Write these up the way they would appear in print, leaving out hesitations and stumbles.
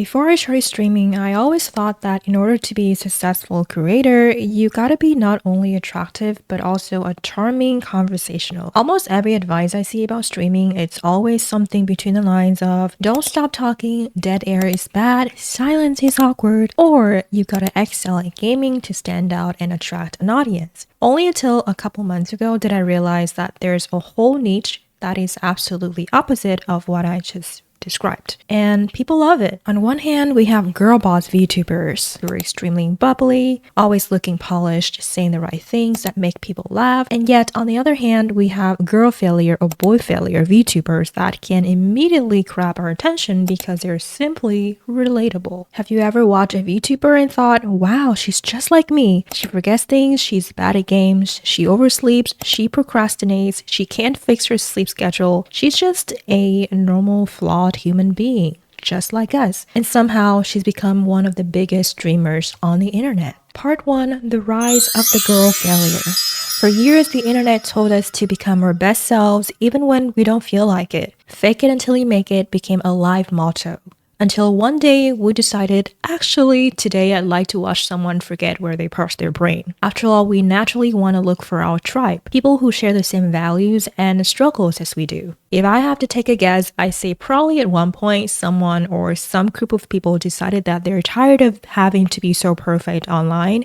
Before I started streaming, I always thought that in order to be a successful creator, you gotta be not only attractive, but also a charming conversational. Almost every advice I see about streaming, it's always something between the lines of, don't stop talking, dead air is bad, silence is awkward, or you gotta excel at gaming to stand out and attract an audience. Only until a couple months ago did I realize that there's a whole niche that is absolutely opposite of what I just described. And people love it. On one hand, we have girl boss VTubers who are extremely bubbly, always looking polished, saying the right things that make people laugh. And yet, on the other hand, we have girl failure or boy failure VTubers that can immediately grab our attention because they're simply relatable. Have you ever watched a VTuber and thought, wow, she's just like me. She forgets things, she's bad at games, she oversleeps, she procrastinates, she can't fix her sleep schedule. She's just a normal, flawed human being, just like us. And somehow she's become one of the biggest streamers on the internet. Part 1, the rise of the girl failure. For years, the internet told us to become our best selves even when we don't feel like it. Fake it until you make it became a live motto. Until one day we decided, actually, today I'd like to watch someone forget where they parsed their brain. After all, we naturally want to look for our tribe, people who share the same values and struggles as we do. If I have to take a guess, I say probably at one point someone or some group of people decided that they're tired of having to be so perfect online,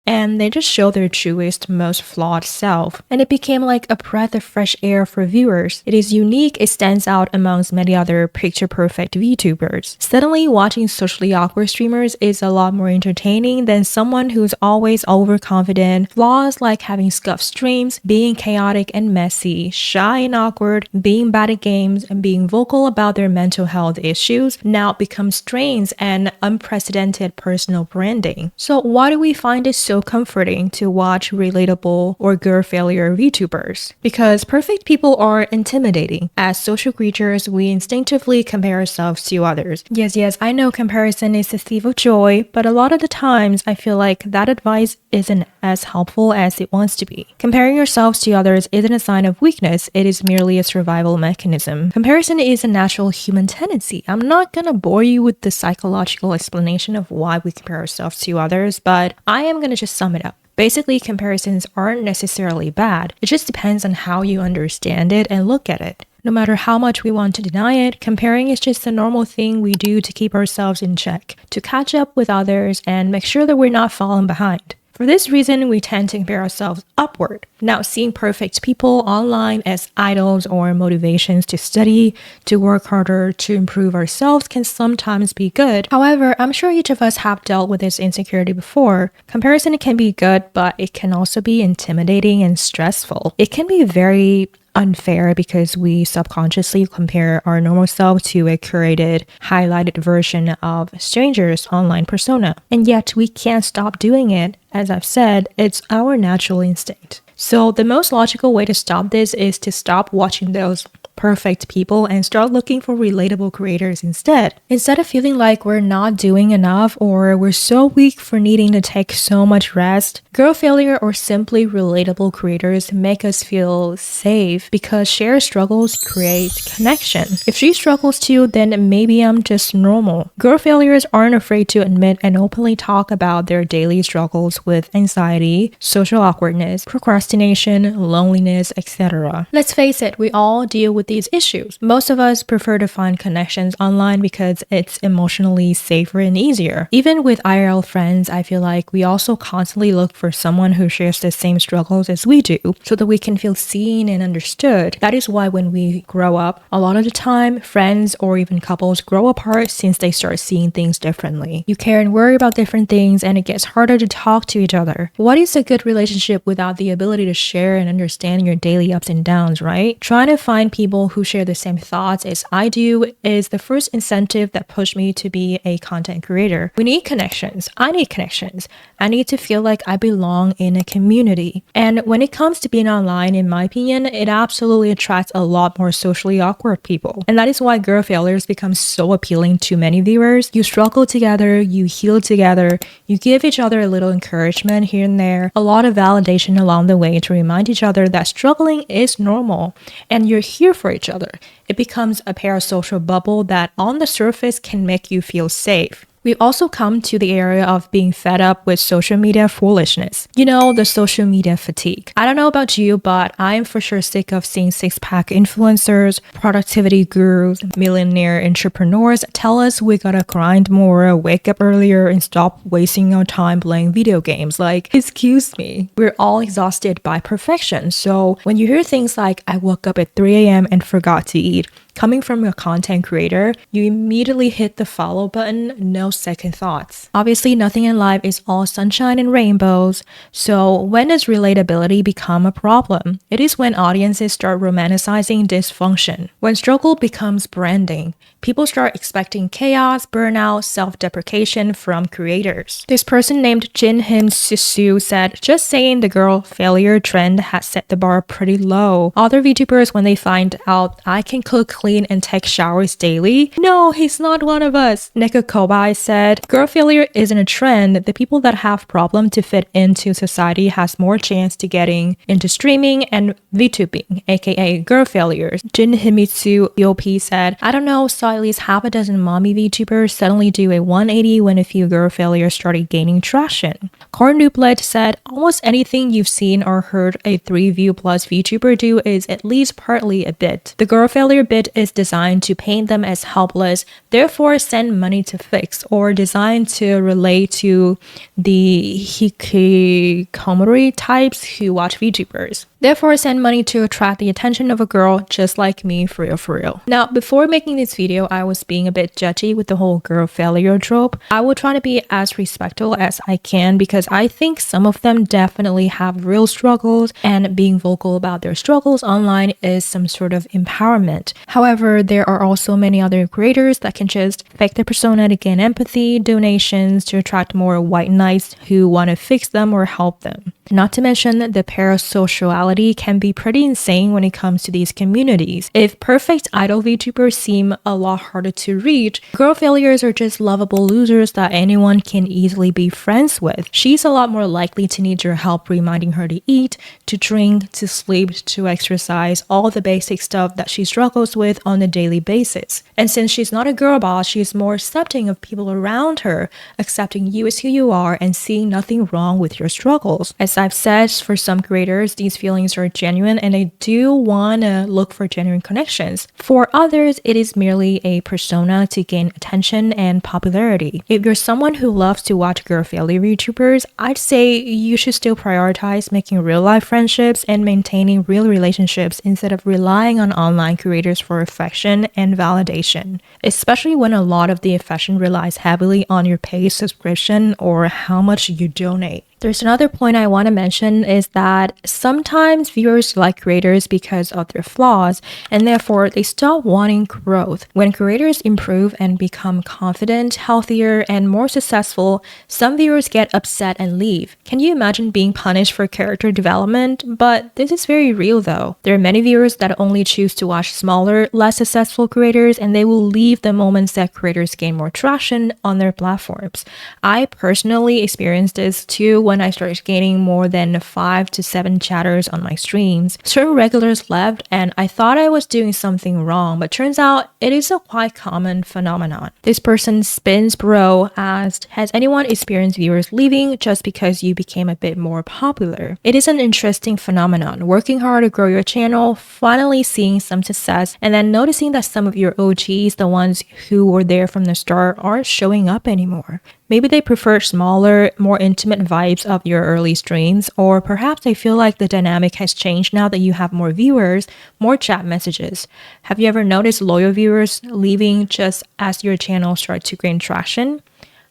and they just show their truest, most flawed self. And it became like a breath of fresh air for viewers. It is unique, it stands out amongst many other picture-perfect VTubers. Suddenly, watching socially awkward streamers is a lot more entertaining than someone who's always overconfident. Flaws like having scuffed streams, being chaotic and messy, shy and awkward, being bad at games, and being vocal about their mental health issues now become strains and unprecedented personal branding. So why do we find it so comforting to watch relatable or girl failure VTubers? Because perfect people are intimidating. As social creatures, we instinctively compare ourselves to others. Yes, I know comparison is the thief of joy, but a lot of the times I feel like that advice isn't as helpful as it wants to be. Comparing yourselves to others isn't a sign of weakness, it is merely a survival mechanism. Comparison is a natural human tendency. I'm not gonna bore you with the psychological explanation of why we compare ourselves to others, but I am gonna just sum it up. Basically, comparisons aren't necessarily bad. It just depends on how you understand it and look at it. No matter how much we want to deny it, comparing is just a normal thing we do to keep ourselves in check, to catch up with others and make sure that we're not falling behind. For this reason, we tend to compare ourselves upward. Now, seeing perfect people online as idols or motivations to study, to work harder, to improve ourselves can sometimes be good. However, I'm sure each of us have dealt with this insecurity before. Comparison can be good, but it can also be intimidating and stressful. It can be very unfair because we subconsciously compare our normal self to a curated, highlighted version of strangers' online persona. And yet we can't stop doing it. As I've said, it's our natural instinct. So the most logical way to stop this is to stop watching those perfect people and start looking for relatable creators instead. Instead of feeling like we're not doing enough or we're so weak for needing to take so much rest, girl failure or simply relatable creators make us feel safe because shared struggles create connection. If she struggles too, then maybe I'm just normal. Girl failures aren't afraid to admit and openly talk about their daily struggles with anxiety, social awkwardness, procrastination, loneliness, etc. Let's face it, we all deal with these issues. Most of us prefer to find connections online because it's emotionally safer and easier. Even with IRL friends, I feel like we also constantly look for someone who shares the same struggles as we do so that we can feel seen and understood. That is why when we grow up, a lot of the time, friends or even couples grow apart since they start seeing things differently. You care and worry about different things and it gets harder to talk to each other. What is a good relationship without the ability to share and understand your daily ups and downs, right? Trying to find people who share the same thoughts as I do is the first incentive that pushed me to be a content creator. We need connections. I need connections. I need to feel like I belong in a community. And when it comes to being online, in my opinion, it absolutely attracts a lot more socially awkward people. And that is why girl failures become so appealing to many viewers. You struggle together, you heal together, you give each other a little encouragement encouragement here and there, a lot of validation along the way to remind each other that struggling is normal and you're here for each other. It becomes a parasocial bubble that on the surface can make you feel safe. We've also come to the area of being fed up with social media foolishness. You know, the social media fatigue. I don't know about you, but I am for sure sick of seeing six-pack influencers, productivity gurus, millionaire entrepreneurs tell us we gotta grind more, wake up earlier, and stop wasting our time playing video games. Like, excuse me. We're all exhausted by perfection. So when you hear things like, I woke up at 3 a.m. and forgot to eat, coming from a content creator, you immediately hit the follow button, no second thoughts. Obviously, nothing in life is all sunshine and rainbows. So when does relatability become a problem? It is when audiences start romanticizing dysfunction. When struggle becomes branding, people start expecting chaos, burnout, self-deprecation from creators. This person named Jin Him Sisu said, just saying the girl failure trend has set the bar pretty low. Other VTubers, when they find out I can cook, clean, and take showers daily, no, he's not one of us. Neko Kobai said, girl failure isn't a trend. The people that have problem to fit into society has more chance to getting into streaming and VTubing, aka girl failures. Jin Himitsu EOP said, I don't know, saw at least half a dozen mommy VTubers suddenly do a 180 when a few girl failures started gaining traction. Cornuplet said, almost anything you've seen or heard a 3 view plus VTuber do is at least partly a bit. The girl failure bit is designed to paint them as helpless, therefore send money to fix, or designed to relate to the hikikomori types who watch VTubers. Therefore send money to attract the attention of a girl just like me, for real for real. Now, before making this video, I was being a bit judgy with the whole girl failure trope. I will try to be as respectful as I can because I think some of them definitely have real struggles, and being vocal about their struggles online is some sort of empowerment. However, there are also many other creators that can just fake their persona to gain empathy, donations, to attract more white knights who want to fix them or help them. Not to mention, the parasociality can be pretty insane when it comes to these communities. If perfect idol VTubers seem a lot harder to reach, girl failures are just lovable losers that anyone can easily be friends with. She's a lot more likely to need your help reminding her to eat, to drink, to sleep, to exercise, all the basic stuff that she struggles with on a daily basis. And since she's not a girl boss, she's more accepting of people around her, accepting you as who you are and seeing nothing wrong with your struggles. As I've said, for some creators, these feelings are genuine and they do want to look for genuine connections. For others, it is merely a persona to gain attention and popularity. If you're someone who loves to watch girl failure YouTubers, I'd say you should still prioritize making real life friendships and maintaining real relationships instead of relying on online creators for affection and validation, especially when a lot of the affection relies heavily on your paid subscription or how much you donate. There's another point I want to mention is that sometimes viewers like creators because of their flaws, and therefore they stop wanting growth. When creators improve and become confident, healthier, and more successful, some viewers get upset and leave. Can you imagine being punished for character development? But this is very real though. There are many viewers that only choose to watch smaller, less successful creators, and they will leave the moments that creators gain more traction on their platforms. I personally experienced this too when I started gaining more than 5 to 7 chatters on my streams. Certain regulars left and I thought I was doing something wrong, but turns out it is a quite common phenomenon. This person Spins Bro asked, has anyone experienced viewers leaving just because you became a bit more popular? It is an interesting phenomenon, working hard to grow your channel, finally seeing some success, and then noticing that some of your OGs, the ones who were there from the start, aren't showing up anymore. Maybe they prefer smaller, more intimate vibes of your early streams, or perhaps they feel like the dynamic has changed now that you have more viewers, more chat messages. Have you ever noticed loyal viewers leaving just as your channel starts to gain traction?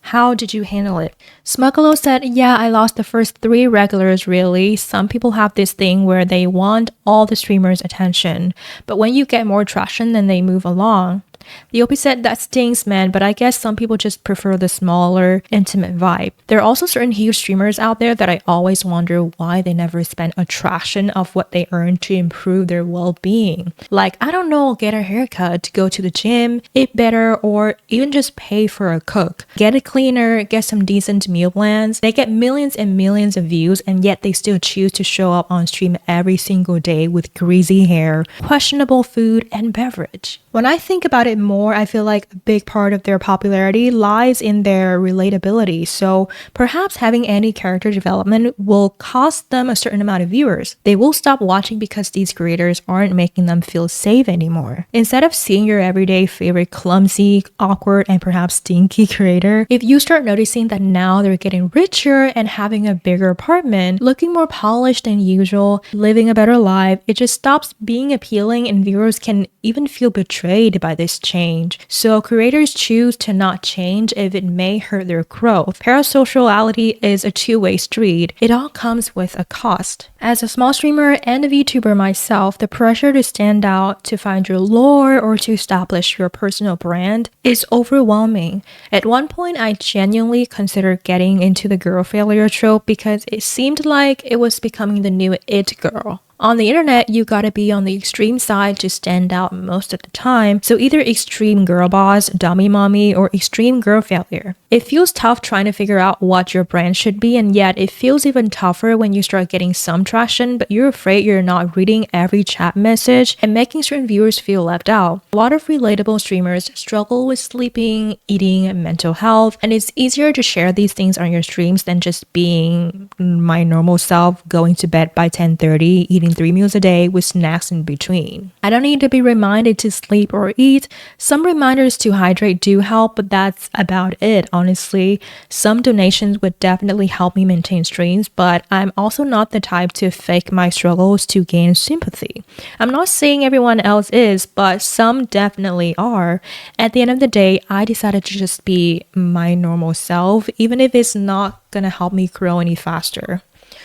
How did you handle it? Smuggalo said, yeah, I lost the first 3 regulars really. Some people have this thing where they want all the streamers' attention, but when you get more traction, then they move along. The OP said, that stings, man, but I guess some people just prefer the smaller, intimate vibe. There are also certain huge streamers out there that I always wonder why they never spend a fraction of what they earn to improve their well-being. Like, I don't know, get a haircut, go to the gym, eat better, or even just pay for a cook. Get a cleaner, get some decent meal plans. They get millions and millions of views, and yet they still choose to show up on stream every single day with greasy hair, questionable food, and beverage. When I think about it more, I feel like a big part of their popularity lies in their relatability. So perhaps having any character development will cost them a certain amount of viewers. They will stop watching because these creators aren't making them feel safe anymore. Instead of seeing your everyday favorite clumsy, awkward, and perhaps stinky creator, if you start noticing that now they're getting richer and having a bigger apartment, looking more polished than usual, living a better life, it just stops being appealing and viewers can even feel betrayed by this change. So creators choose to not change if it may hurt their growth. Parasociality is a two-way street. It all comes with a cost. As a small streamer and a VTuber myself, the pressure to stand out, to find your lore, or to establish your personal brand is overwhelming. At one point, I genuinely considered getting into the girl failure trope because it seemed like it was becoming the new it girl. On the internet, you gotta be on the extreme side to stand out most of the time, so either extreme girl boss, dummy mommy, or extreme girl failure. It feels tough trying to figure out what your brand should be, and yet it feels even tougher when you start getting some traction, but you're afraid you're not reading every chat message and making certain viewers feel left out. A lot of relatable streamers struggle with sleeping, eating, and mental health, and it's easier to share these things on your streams than just being my normal self, going to bed by 10:30, eating 3 meals a day with snacks in between. I don't need to be reminded to sleep or eat. Some reminders to hydrate do help, but that's about it, honestly. Some donations would definitely help me maintain streams, but I'm also not the type to fake my struggles to gain sympathy. I'm not saying everyone else is, but some definitely are. At the end of the day, I decided to just be my normal self, even if it's not gonna help me grow any faster.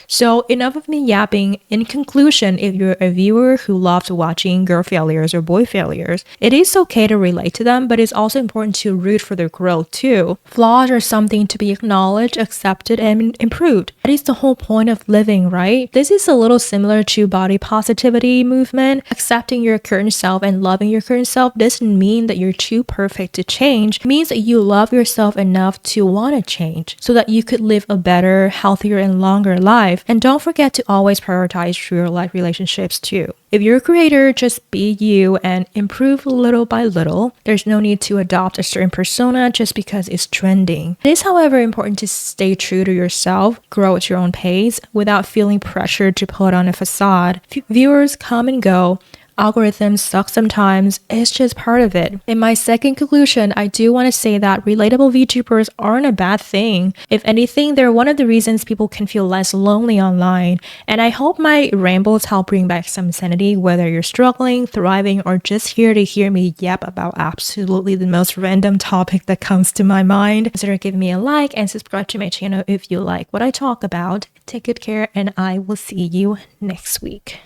So enough of me yapping. In conclusion, if you're a viewer who loves watching girl failures or boy failures, it is okay to relate to them, but it's also important to root for their growth too. Flaws are something to be acknowledged, accepted, and improved. That is the whole point of living, right? This is a little similar to body positivity movement. Accepting your current self and loving your current self doesn't mean that you're too perfect to change. It means that you love yourself enough to want to change so that you could live a better, healthier, and longer life. And don't forget to always prioritize real life relationships too. If you're a creator, just be you and improve little by little. There's no need to adopt a certain persona just because it's trending. It is, however, important to stay true to yourself, grow at your own pace without feeling pressured to put on a facade. Viewers come and go. Algorithms suck sometimes, it's just part of it. In my second conclusion, I do want to say that relatable VTubers aren't a bad thing. If anything, they're one of the reasons people can feel less lonely online. And I hope my rambles help bring back some sanity, whether you're struggling, thriving, or just here to hear me yap about absolutely the most random topic that comes to my mind. Consider giving me a like and subscribe to my channel if you like what I talk about. Take good care, and I will see you next week.